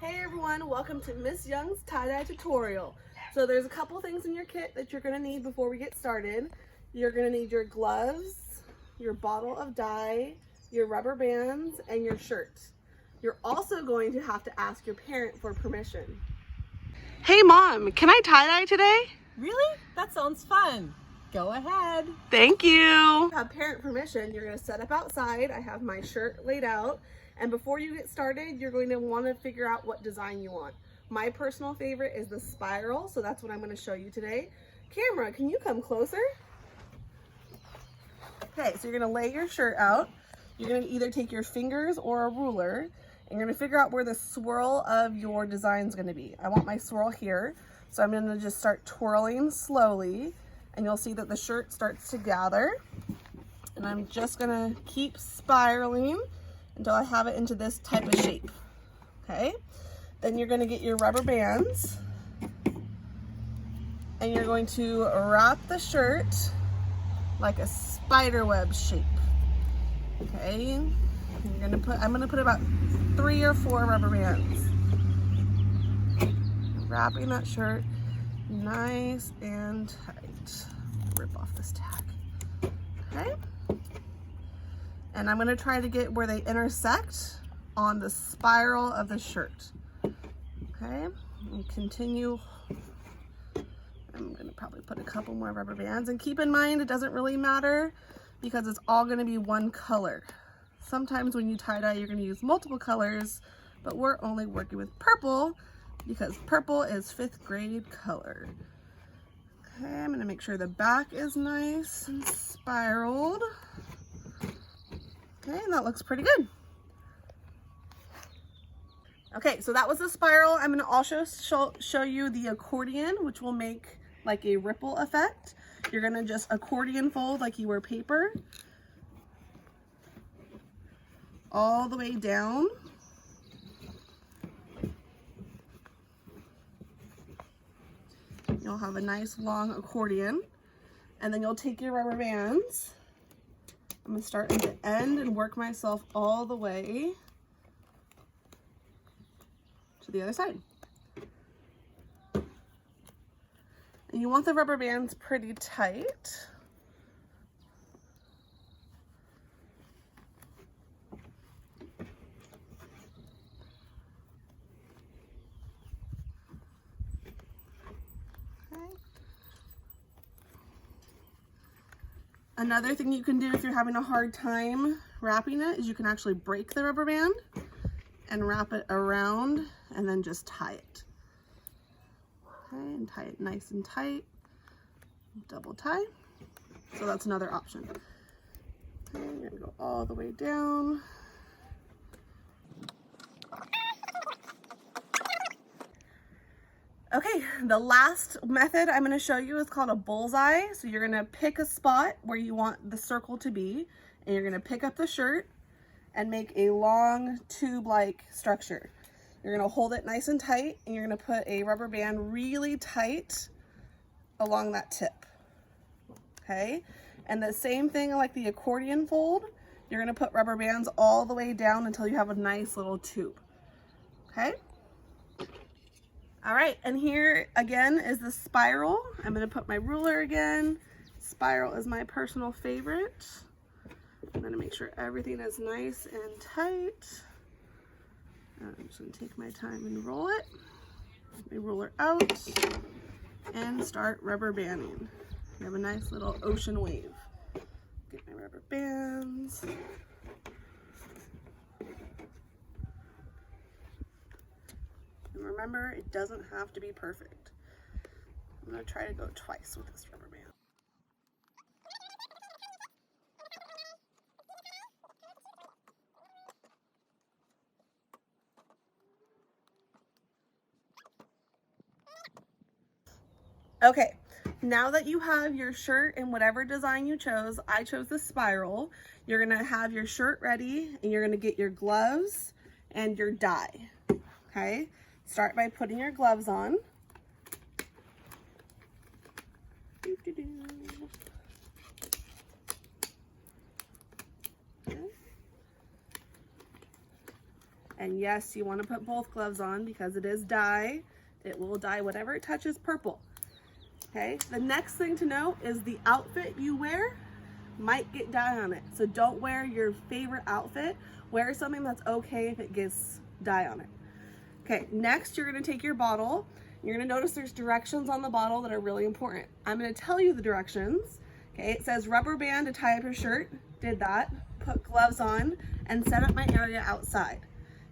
Hey everyone, welcome to Miss Young's tie-dye tutorial. So there's a couple things in your kit that you're gonna need before we get started. You're gonna need your gloves, your bottle of dye, your rubber bands, and your shirt. You're also going to have to ask your parent for permission. Hey Mom, can I tie-dye today? Really? That sounds fun. Go ahead. Thank you. Have parent permission, you're gonna set up outside. I have my shirt laid out. And before you get started, you're going to want to figure out what design you want. My personal favorite is the spiral, so that's what I'm going to show you today. Camera, can you come closer? Okay, so you're going to lay your shirt out. You're going to either take your fingers or a ruler, and you're going to figure out where the swirl of your design is going to be. I want my swirl here, so I'm going to just start twirling slowly, and you'll see that the shirt starts to gather. And I'm just going to keep spiraling until I have it into this type of shape. Okay, then you're going to get your rubber bands and you're going to wrap the shirt like a spider web shape. Okay, I'm going to put about 3 or 4 rubber bands, wrapping that shirt nice and tight. Rip off this tag. Okay, and I'm going to try to get where they intersect on the spiral of the shirt. Okay, and continue. I'm going to probably put a couple more rubber bands, and keep in mind it doesn't really matter because it's all going to be one color. Sometimes when you tie-dye you're going to use multiple colors, but we're only working with purple because purple is 5th grade color. Okay, I'm going to make sure the back is nice and spiraled. Okay, and that looks pretty good. Okay, so that was the spiral. I'm going to also show you the accordion, which will make like a ripple effect. You're going to just accordion fold like you were paper all the way down. You'll have a nice long accordion, and then you'll take your rubber bands. I'm going to start at the end and work myself all the way to the other side. And you want the rubber bands pretty tight. Okay. Another thing you can do if you're having a hard time wrapping it is you can actually break the rubber band and wrap it around and then just tie it. Okay, and tie it nice and tight. Double tie. So that's another option. Okay, I'm gonna go all the way down. Okay, the last method I'm going to show you is called a bullseye. So you're going to pick a spot where you want the circle to be, and you're going to pick up the shirt and make a long tube-like structure. You're going to hold it nice and tight, and you're going to put a rubber band really tight along that tip. Okay, and the same thing like the accordion fold, you're going to put rubber bands all the way down until you have a nice little tube. Okay. All right, and here again is the spiral. I'm going to put my ruler again. Spiral is my personal favorite. I'm going to make sure everything is nice and tight. I'm just going to take my time and roll it. My ruler out and start rubber banding. We have a nice little ocean wave. Get my rubber bands. And remember, it doesn't have to be perfect. I'm going to try to go twice with this rubber band. Okay, now that you have your shirt in whatever design you chose, I chose the spiral. You're going to have your shirt ready, and you're going to get your gloves and your dye. Okay, start by putting your gloves on. Okay. And yes, you want to put both gloves on because it is dye. It will dye whatever it touches purple. Okay, the next thing to know is the outfit you wear might get dye on it. So don't wear your favorite outfit. Wear something that's okay if it gets dye on it. Okay, next you're gonna take your bottle. You're gonna notice there's directions on the bottle that are really important. I'm gonna tell you the directions. Okay, it says rubber band to tie up your shirt. Did that. Put gloves on and set up my area outside.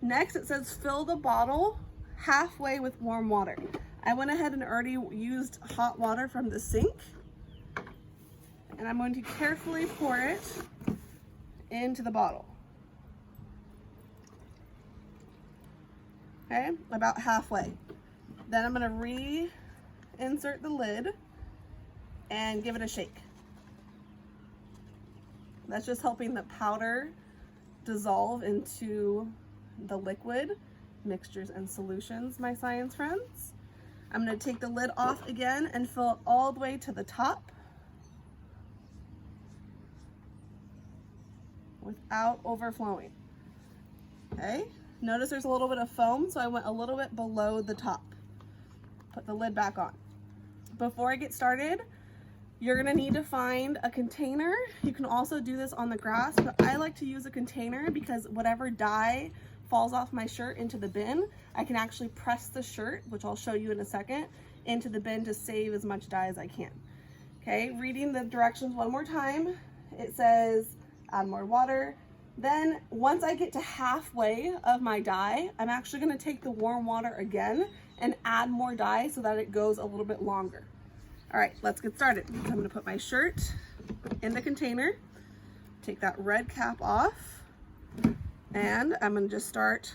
Next, it says fill the bottle halfway with warm water. I went ahead and already used hot water from the sink, and I'm going to carefully pour it into the bottle. Okay, about halfway. Then I'm going to reinsert the lid and give it a shake. That's just helping the powder dissolve into the liquid mixtures and solutions, my science friends. I'm going to take the lid off again and fill it all the way to the top without overflowing. Okay, notice there's a little bit of foam, so I went a little bit below the top. Put the lid back on. Before I get started, you're gonna need to find a container. You can also do this on the grass, but I like to use a container because whatever dye falls off my shirt into the bin, I can actually press the shirt, which I'll show you in a second, into the bin to save as much dye as I can. Okay, reading the directions one more time. It says add more water. Then once I get to halfway of my dye, I'm actually gonna take the warm water again and add more dye so that it goes a little bit longer. All right, let's get started. So I'm gonna put my shirt in the container, take that red cap off, and I'm gonna just start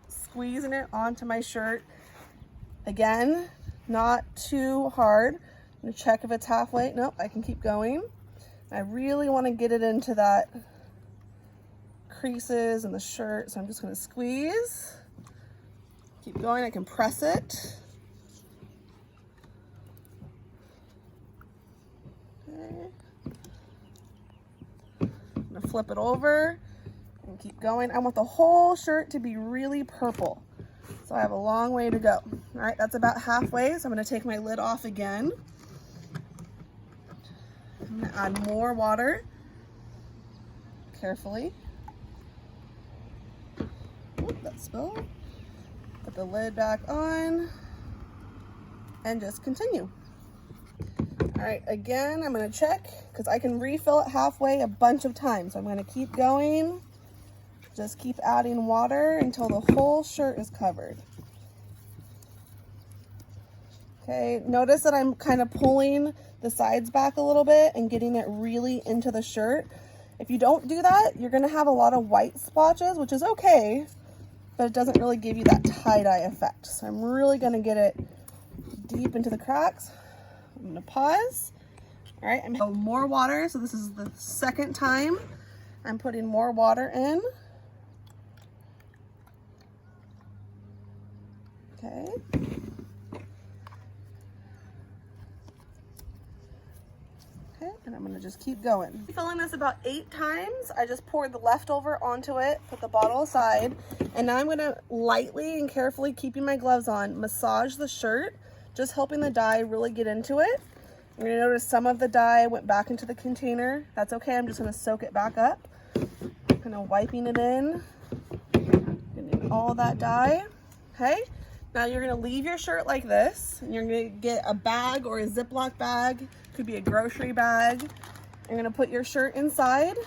squeezing it onto my shirt. Again, not too hard. I'm gonna check if it's halfway. Nope, I can keep going. I really wanna get it into that creases in the shirt, so I'm just gonna squeeze. Keep going, I can press it. Okay. I'm gonna flip it over and keep going. I want the whole shirt to be really purple, so I have a long way to go. All right, that's about halfway, so I'm gonna take my lid off again. I'm gonna add more water, carefully. Oop, that spilled. Put the lid back on and just continue. All right, again, I'm gonna check because I can refill it halfway a bunch of times. So I'm gonna keep going, just keep adding water until the whole shirt is covered. Okay, notice that I'm kind of pulling the sides back a little bit and getting it really into the shirt. If you don't do that, you're gonna have a lot of white splotches, which is okay, but it doesn't really give you that tie-dye effect. So I'm really gonna get it deep into the cracks. I'm gonna pause. All right, I'm putting more water. So this is the second time I'm putting more water in. Okay. Okay, and I'm gonna just keep going. Filling this about 8 times. I just poured the leftover onto it, put the bottle aside, and now I'm gonna lightly and carefully, keeping my gloves on, massage the shirt, just helping the dye really get into it. You're gonna notice some of the dye went back into the container. That's okay, I'm just gonna soak it back up. Kind of wiping it in, getting all that dye. Okay, now you're gonna leave your shirt like this, and you're gonna get a bag or a Ziploc bag, could be a grocery bag. You're gonna put your shirt inside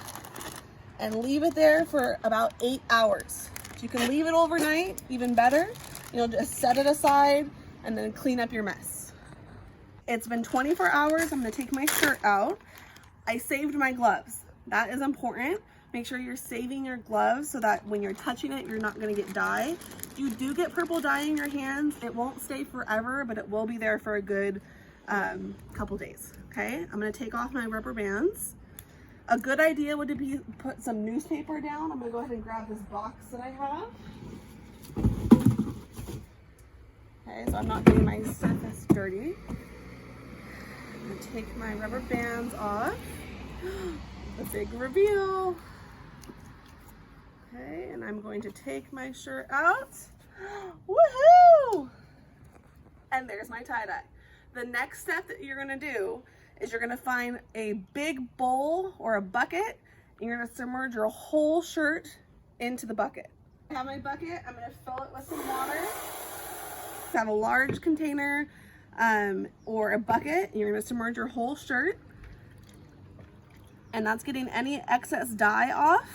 and leave it there for about 8 hours. If you can leave it overnight, even better. You'll just set it aside and then clean up your mess. It's been 24 hours. I'm gonna take my shirt out. I saved my gloves. That is important. Make sure you're saving your gloves so that when you're touching it, you're not gonna get dye. If you do get purple dye in your hands, it won't stay forever, but it will be there for a good couple days. Okay, I'm gonna take off my rubber bands. A good idea would be put some newspaper down. I'm gonna go ahead and grab this box that I have. Okay, so I'm not getting my surface dirty. I'm gonna take my rubber bands off. The big reveal. Okay, and And I'm going to take my shirt out. Woohoo! And there's my tie-dye. The next step that you're gonna do is you're gonna find a big bowl or a bucket, and you're gonna submerge your whole shirt into the bucket. I have my bucket, I'm gonna fill it with some water. So have a large container or a bucket, and you're gonna submerge your whole shirt. And that's getting any excess dye off.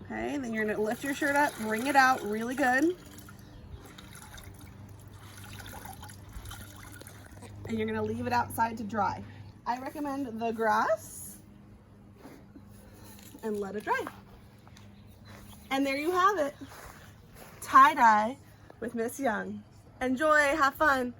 Okay, then you're gonna lift your shirt up, wring it out really good. And you're gonna leave it outside to dry. I recommend the grass and let it dry. And there you have it. Tie-dye with Miss Young. Enjoy, have fun.